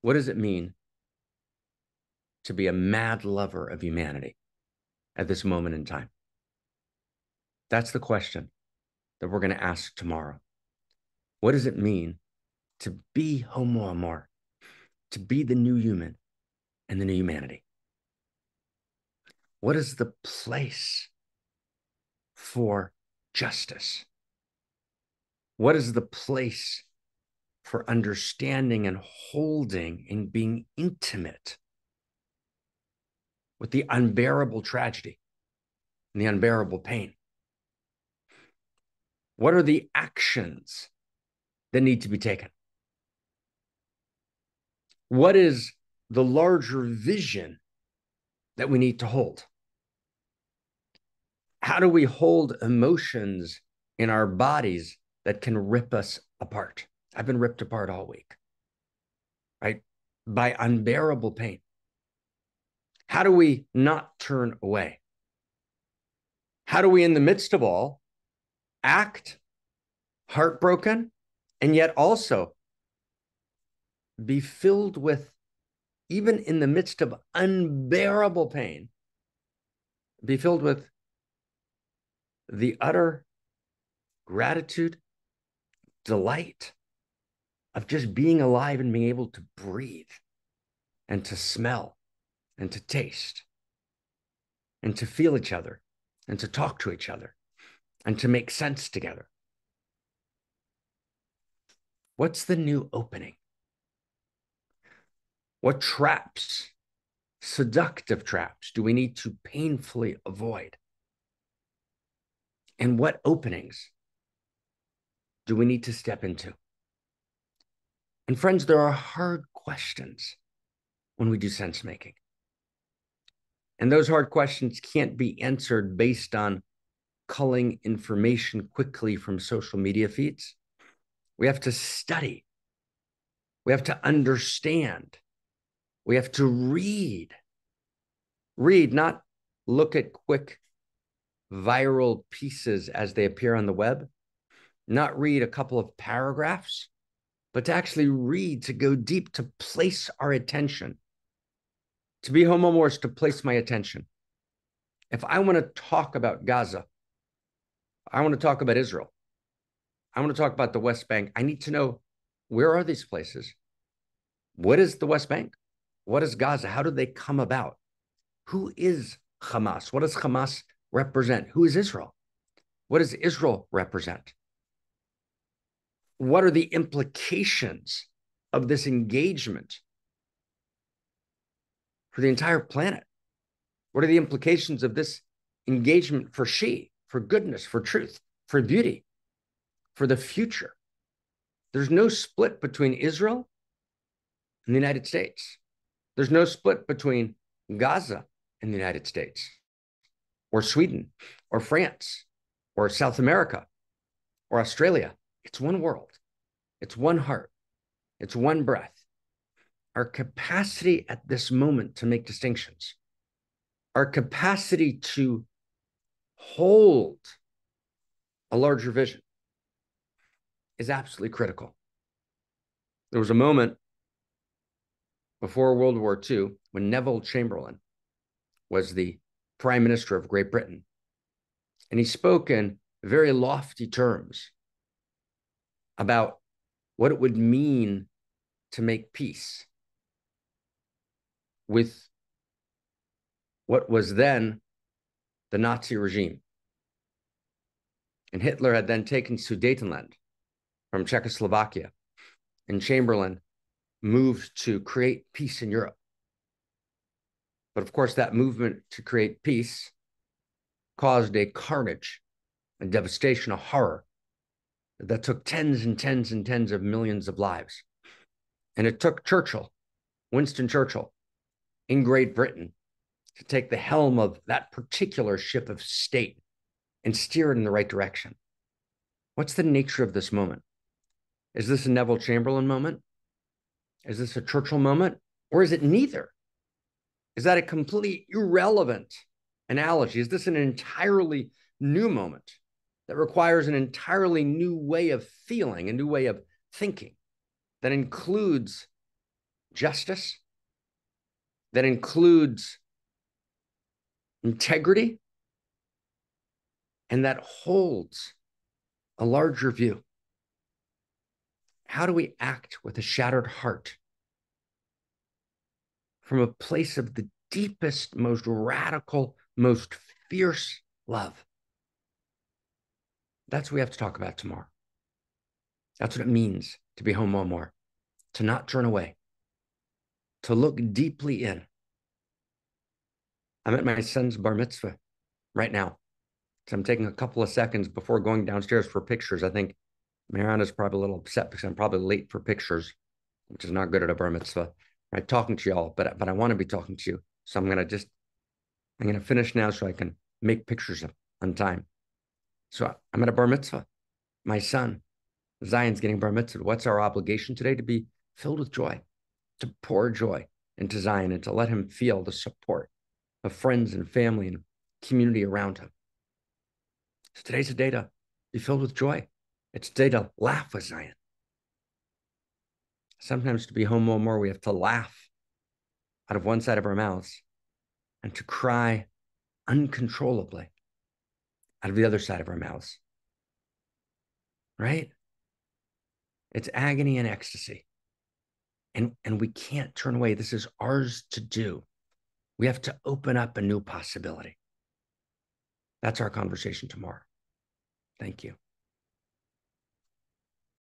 What does it mean to be a mad lover of humanity at this moment in time? That's the question that we're going to ask tomorrow. What does it mean to be Homo Amor, to be the new human and the new humanity? What is the place for justice? What is the place for understanding and holding and being intimate with the unbearable tragedy and the unbearable pain? What are the actions that need to be taken? What is the larger vision that we need to hold? How do we hold emotions in our bodies that can rip us apart? I've been ripped apart all week, right? By unbearable pain. How do we not turn away? How do we, in the midst of all, act heartbroken and yet also be filled with, even in the midst of unbearable pain, be filled with the utter gratitude, delight of just being alive and being able to breathe and to smell and to taste and to feel each other and to talk to each other and to make sense together? What's the new opening? What traps, seductive traps, do we need to painfully avoid? And what openings do we need to step into? And friends, there are hard questions when we do sense making. And those hard questions can't be answered based on culling information quickly from social media feeds. We have to study. We have to understand. We have to read. Read, not look at quick viral pieces as they appear on the web, not read a couple of paragraphs, but to actually read, to go deep, to place our attention. To be Homo Amor is to place my attention. If I want to talk about Gaza, I want to talk about Israel, I want to talk about the West Bank, I need to know, where are these places? What is the West Bank? What is Gaza? How did they come about? Who is Hamas? What does Hamas represent? Who is Israel? What does Israel represent? What are the implications of this engagement for the entire planet? What are the implications of this engagement for she, for goodness, for truth, for beauty, for the future? There's no split between Israel and the United States. There's no split between Gaza and the United States, or Sweden, or France, or South America, or Australia. It's one world. It's one heart. It's one breath. Our capacity at this moment to make distinctions, our capacity to hold a larger vision is absolutely critical. There was a moment before World War II when Neville Chamberlain was the Prime Minister of Great Britain, and he spoke in very lofty terms about what it would mean to make peace with what was then the Nazi regime. And Hitler had then taken Sudetenland from Czechoslovakia, and Chamberlain moved to create peace in Europe. But of course, that movement to create peace caused a carnage, a devastation, a horror that took tens and tens and tens of millions of lives. And it took Churchill, Winston Churchill, in Great Britain to take the helm of that particular ship of state and steer it in the right direction. What's the nature of this moment? Is this a Neville Chamberlain moment? Is this a Churchill moment? Or is it neither? Is that a completely irrelevant analogy? Is this an entirely new moment that requires an entirely new way of feeling, a new way of thinking that includes justice, that includes integrity, and that holds a larger view. How do we act with a shattered heart from a place of the deepest, most radical, most fierce love? That's what we have to talk about tomorrow. That's what it means to be Homo Amor, to not turn away, to look deeply in. I'm at my son's bar mitzvah right now. So I'm taking a couple of seconds before going downstairs for pictures. I think Mariana's probably a little upset because I'm probably late for pictures, which is not good at a bar mitzvah. I'm talking to y'all, but I want to be talking to you. So I'm gonna finish now so I can make pictures on time. So I'm at a bar mitzvah. My son, Zion's getting bar mitzvah. What's our obligation today? To be filled with joy, to pour joy into Zion and to let him feel the support of friends and family and community around him. So today's a day to be filled with joy. It's a day to laugh with Zion. Sometimes to be Homo Amor, we have to laugh out of one side of our mouths and to cry uncontrollably out of the other side of our mouths. Right? It's agony and ecstasy. And we can't turn away. This is ours to do. We have to open up a new possibility. That's our conversation tomorrow. Thank you.